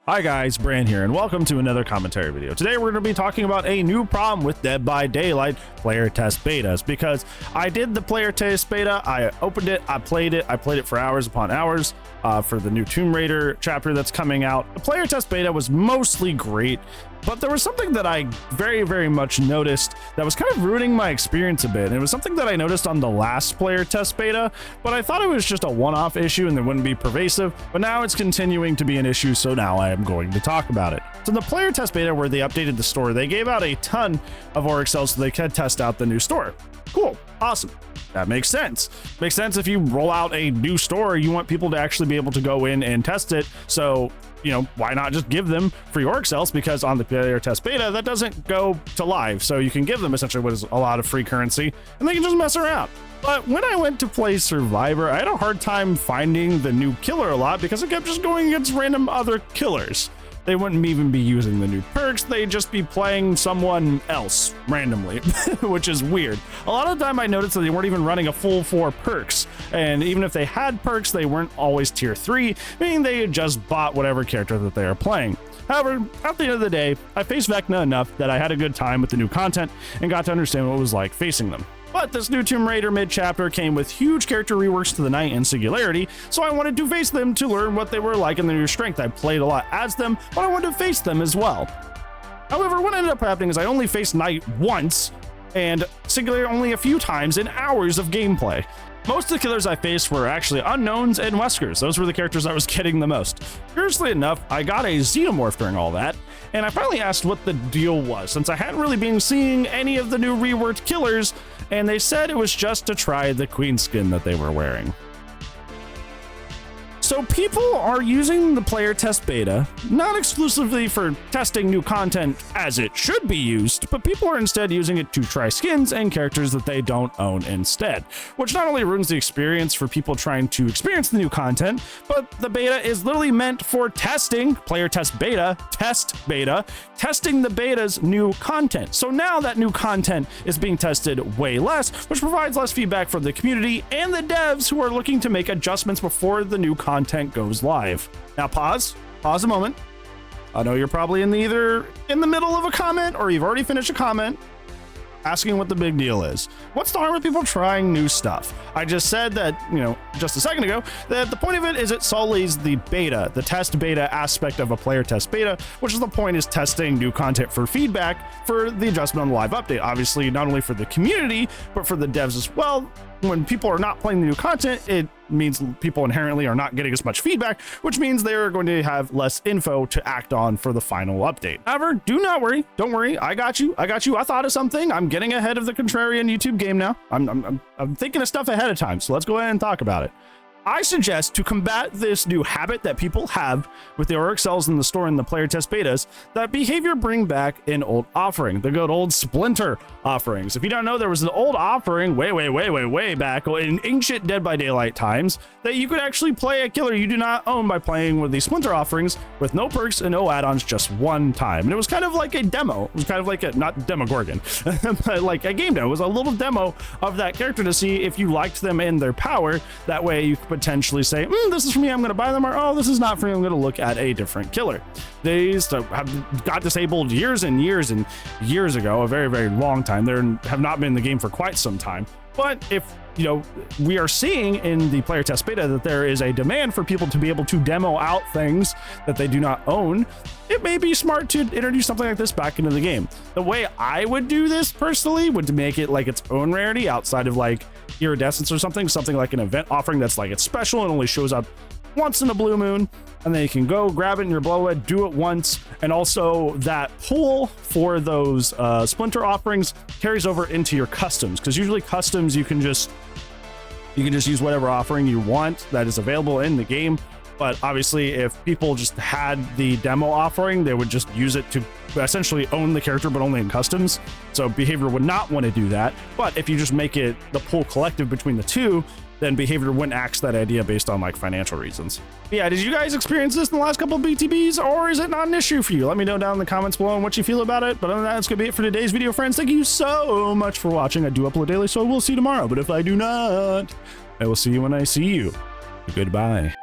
Hi guys, Bran here, and welcome to another commentary video. Today we're going to be talking about a new problem with Dead by Daylight player test betas, because I did the player test beta, I opened it, I played it for hours upon hours for the new Tomb Raider chapter that's coming out. The player test beta was mostly great, but there was something that I very much noticed that was kind of ruining my experience a bit. And it was something that I noticed on the last player test beta, but I thought it was just a one-off issue and it wouldn't be pervasive, but now it's continuing to be an issue, so now I am going to talk about it. So in the player test beta where they updated the store, they gave out a ton of Oryx cells so they could test out the new store. Cool, awesome. That makes sense. Makes sense if you roll out a new store, you want people to actually be able to go in and test it. So, you know, why not just give them free Oryx cells? Because on the player test beta, that doesn't go to live. So you can give them essentially what is a lot of free currency and they can just mess around. But when I went to play Survivor, I had a hard time finding the new killer a lot because it kept just going against random other killers. They wouldn't even be using the new perks, they'd just be playing someone else randomly, which is weird. A lot of the time I noticed that they weren't even running a full 4 perks, and even if they had perks, they weren't always tier 3, meaning they had just bought whatever character that they are playing. However, at the end of the day, I faced Vecna enough that I had a good time with the new content and got to understand what it was like facing them. But this new Tomb Raider mid-chapter came with huge character reworks to the Knight and Singularity, so I wanted to face them to learn what they were like in their new strength. I played a lot as them, but I wanted to face them as well. However, what ended up happening is I only faced Knight once, and Singularity only a few times in hours of gameplay. Most of the killers I faced were actually unknowns and Weskers. Those were the characters I was getting the most. Curiously enough, I got a Xenomorph during all that, and I finally asked what the deal was, since I hadn't really been seeing any of the new reworked killers, and they said it was just to try the queen skin that they were wearing. So people are using the player test beta, not exclusively for testing new content as it should be used, but people are instead using it to try skins and characters that they don't own instead, which not only ruins the experience for people trying to experience the new content, but the beta is literally meant for testing, player test beta, testing the beta's new content. So now that new content is being tested way less, which provides less feedback from the community and the devs who are looking to make adjustments before the new content goes live. Now pause a moment. I know you're probably either in the middle of a comment or you've already finished a comment asking what the big deal is. What's the harm with people trying new stuff? I just said that, you know, just a second ago, that the point of it is it sullies the beta, the test beta aspect of a player test beta, which is the point is testing new content for feedback for the adjustment on the live update. Obviously, not only for the community, but for the devs as well. When people are not playing the new content, it means people inherently are not getting as much feedback, which means they're going to have less info to act on for the final update. However, do not worry. Don't worry. I got you. I thought of something. I'm getting ahead of the contrarian YouTube game now. I'm thinking of stuff ahead of time. So let's go ahead and talk about it. I suggest to combat this new habit that people have with the Oryx cells in the store and the player test betas, that behavior bring back an old offering, the good old Splinter offerings. If you don't know, there was an old offering way back in ancient Dead by Daylight times that you could actually play a killer you do not own by playing with these Splinter offerings with no perks and no add-ons just one time. And it was kind of like a demo. It was kind of like a, not Demogorgon, but like a game demo. It was a little demo of that character to see if you liked them and their power. That way you could potentially say, this is for me, I'm going to buy them, or oh, this is not for me, I'm going to look at a different killer. These have got disabled years and years ago, a very long time. They have not been in the game for quite some time. But if you know, we are seeing in the player test beta that there is a demand for people to be able to demo out things that they do not own, it may be smart to introduce something like this back into the game. The way I would do this personally would to make it like its own rarity outside of like iridescence or something like an event offering that's like it's special and only shows up once in a blue moon, and then you can go grab it in your blowhead, do it once, and also that pool for those Splinter offerings carries over into your customs, because usually customs you can just use whatever offering you want that is available in the game. But obviously if people just had the demo offering, they would just use it to essentially own the character, but only in customs. So behavior would not want to do that. But if you just make it the pool collective between the two, then behavior wouldn't axe that idea based on like financial reasons. Yeah, did you guys experience this in the last couple of BTBs, or is it not an issue for you? Let me know down in the comments below on what you feel about it. But other than that, that's gonna be it for today's video, friends. Thank you so much for watching. I do upload daily, so we'll see you tomorrow. But if I do not, I will see you when I see you. Goodbye.